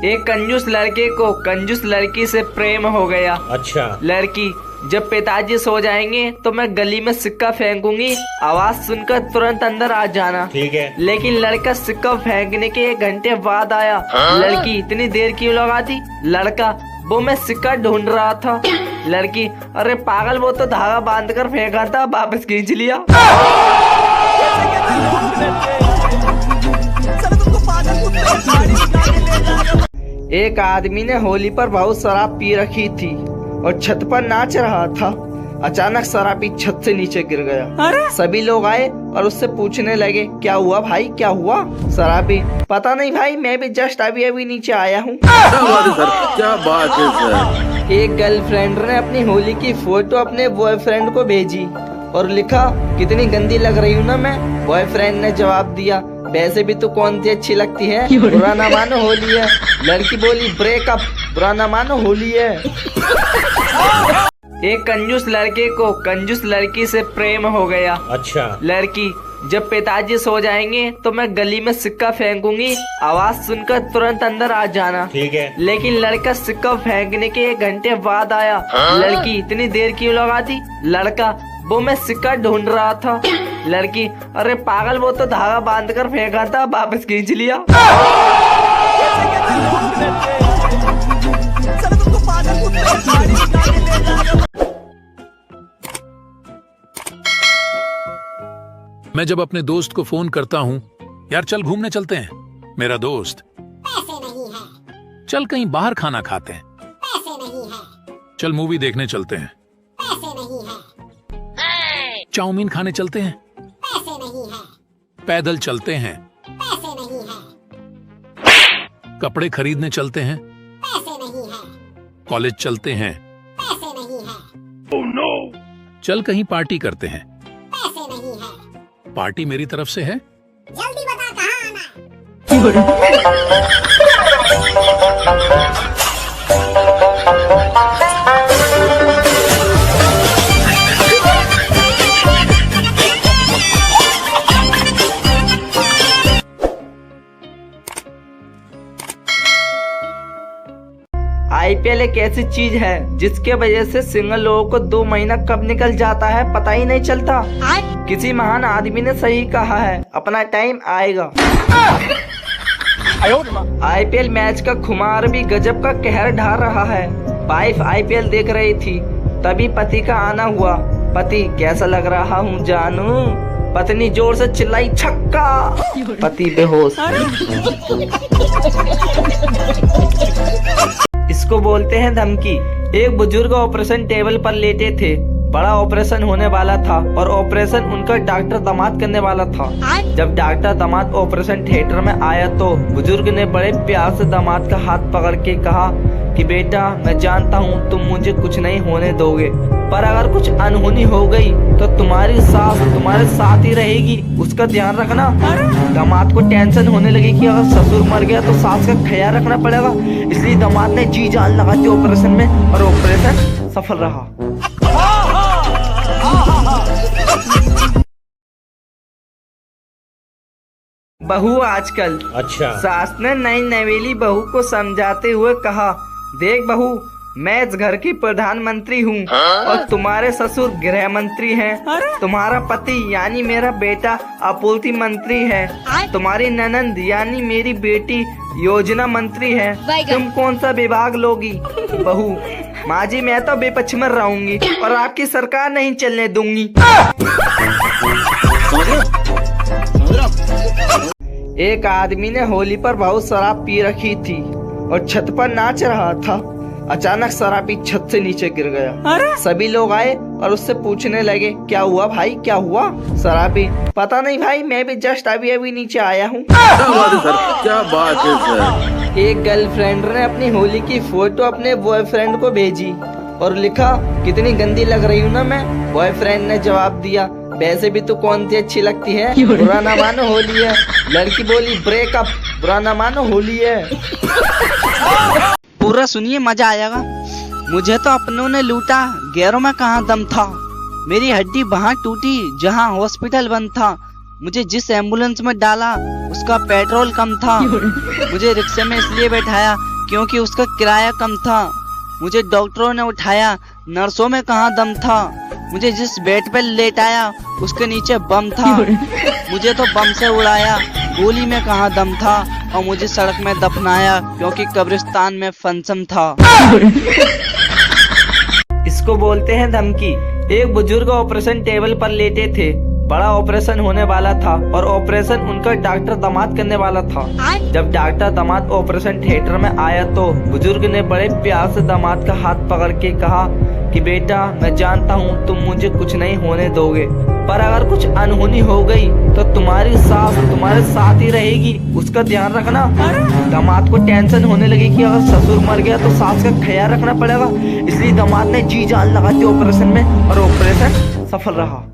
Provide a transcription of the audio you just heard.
एक कंजूस लड़के को कंजूस लड़की से प्रेम हो गया। अच्छा। लड़की, जब पिताजी सो जाएंगे तो मैं गली में सिक्का फेंकूंगी, आवाज सुनकर तुरंत अंदर आ जाना। ठीक है। लेकिन लड़का सिक्का फेंकने के 1 घंटे बाद आया। लड़की, इतनी देर क्यों लगा दी? लड़का, वो मैं सिक्का ढूंढ रहा था। लड़की, अरे पागल, वो तो धागा बांध कर फेंका था, वापस खींच लिया। एक आदमी ने होली पर बहुत शराब पी रखी थी और छत पर नाच रहा था। अचानक शराबी छत से नीचे गिर गया। सभी लोग आए और उससे पूछने लगे, क्या हुआ भाई, क्या हुआ? शराबी, पता नहीं भाई, मैं भी जस्ट अभी नीचे आया हूँ। क्या बात है सर। एक गर्लफ्रेंड ने अपनी होली की फोटो अपने बॉयफ्रेंड को भेजी और लिखा, कितनी गंदी लग रही हूँ ना मैं। बॉयफ्रेंड ने जवाब दिया, वैसे भी तो कौन सी अच्छी लगती है, बुरा ना मानो होली है। लड़की बोली, ब्रेकअप, बुरा ना मानो होली है। एक कंजूस लड़के को कंजूस लड़की से प्रेम हो गया। अच्छा। लड़की, जब पिताजी सो जाएंगे तो मैं गली में सिक्का फेंकूंगी, आवाज सुनकर तुरंत अंदर आ जाना। ठीक है। लेकिन लड़का सिक्का फेंकने के 1 घंटे बाद आया। लड़की, इतनी देर क्यों लगा दी? लड़का, वो मैं सिक्का ढूंढ रहा था। लड़की, अरे पागल, वो तो धागा बांध कर फेंका था, वापस खींच लिया। मैं जब अपने दोस्त को फोन करता हूँ, यार चल घूमने चलते हैं, मेरा दोस्त, पैसे नहीं है। चल कहीं बाहर खाना खाते हैं, पैसे नहीं है। चल मूवी देखने चलते हैं, पैसे नहीं है। चाउमीन खाने चलते हैं, पैसे नहीं है। पैदल चलते हैं, पैसे नहीं है। कपड़े खरीदने चलते हैं, पैसे नहीं है। कॉलेज चलते हैं, पैसे नहीं है। oh, no! चल कहीं पार्टी करते हैं, पैसे नहीं है। पार्टी मेरी तरफ से है। जल्दी बता कहाँ आना है। IPL एक ऐसी चीज है जिसके वजह से सिंगल लोगों को 2 महीना कब निकल जाता है पता ही नहीं चलता। किसी महान आदमी ने सही कहा है, अपना टाइम आएगा। IPL मैच का खुमार भी गजब का कहर ढा रहा है। वाइफ IPL देख रही थी, तभी पति का आना हुआ। पति, कैसा लग रहा हूँ जानू? पत्नी जोर से चिल्लाई, छक्का। पति बेहोश। इसको बोलते हैं धमकी। एक बुजुर्ग ऑपरेशन टेबल पर लेटे थे। बड़ा ऑपरेशन होने वाला था और ऑपरेशन उनका डॉक्टर दामाद करने वाला था। जब डॉक्टर दामाद ऑपरेशन थिएटर में आया तो बुजुर्ग ने बड़े प्यार से दामाद का हाथ पकड़ के कहा कि बेटा, मैं जानता हूँ तुम मुझे कुछ नहीं होने दोगे, पर अगर कुछ अनहोनी हो गई तो तुम्हारी सास तुम्हारे साथ ही रहेगी, उसका ध्यान रखना। दामाद को टेंशन होने लगी कि अगर ससुर मर गया तो सास का ख्याल रखना पड़ेगा, इसलिए दामाद ने जी जान लगा दी ऑपरेशन में और ऑपरेशन सफल रहा। बहू आजकल। अच्छा। सास ने नई नवेली बहू को समझाते हुए कहा, देख बहू, मैं इस घर की प्रधानमंत्री हूँ और तुम्हारे ससुर गृह मंत्री हैं। तुम्हारा पति यानी मेरा बेटा आपूर्ति मंत्री है। तुम्हारी ननंद यानी मेरी बेटी योजना मंत्री है। तुम कौन सा विभाग लोगी? बहू, माँ जी, मैं तो बेपक्ष में रहूंगी और आपकी सरकार नहीं चलने दूंगी। एक आदमी ने होली पर बहुत शराब पी रखी थी और छत पर नाच रहा था। अचानक शराबी छत से नीचे गिर गया। सभी लोग आए और उससे पूछने लगे, क्या हुआ भाई, क्या हुआ? शराबी, पता नहीं भाई, मैं भी जस्ट अभी नीचे आया हूँ। क्या बात है सर। एक गर्लफ्रेंड ने अपनी होली की फोटो अपने बॉयफ्रेंड को भेजी और लिखा, कितनी गंदी लग रही हूँ ना मैं। बॉयफ्रेंड ने जवाब दिया, वैसे भी तो कौन सी अच्छी लगती है, बुरा ना मानो होली है। लड़की बोली, ब्रेकअप, बुरा ना मानो होली है। पूरा सुनिए, मजा आएगा। मुझे तो अपनों ने लूटा, गैरों में कहाँ दम था। मेरी हड्डी वहाँ टूटी जहाँ हॉस्पिटल बंद था। मुझे जिस एम्बुलेंस में डाला उसका पेट्रोल कम था। मुझे रिक्शे में इसलिए बैठाया क्योंकि उसका किराया कम था। मुझे डॉक्टरों ने उठाया, नर्सों में कहाँ दम था। मुझे जिस बेड पे लेटाया उसके नीचे बम था। मुझे तो बम से उड़ाया, गोली में कहाँ दम था। और मुझे सड़क में दफनाया क्योंकि कब्रिस्तान में फंक्शन था। इसको बोलते हैं धमकी। एक बुजुर्ग ऑपरेशन टेबल पर लेटे थे। बड़ा ऑपरेशन होने वाला था और ऑपरेशन उनका डॉक्टर दामाद करने वाला था। जब डॉक्टर दामाद ऑपरेशन थिएटर में आया तो बुजुर्ग ने बड़े प्यार से दामाद का हाथ पकड़ के कहा कि बेटा, मैं जानता हूँ तुम मुझे कुछ नहीं होने दोगे, पर अगर कुछ अनहोनी हो गई तो तुम्हारी सास तुम्हारे साथ ही रहेगी, उसका ध्यान रखना। दामाद को टेंशन होने लगी कि अगर ससुर मर गया तो सास का ख्याल रखना पड़ेगा, इसलिए दामाद ने जी जान लगा दी ऑपरेशन में और ऑपरेशन सफल रहा।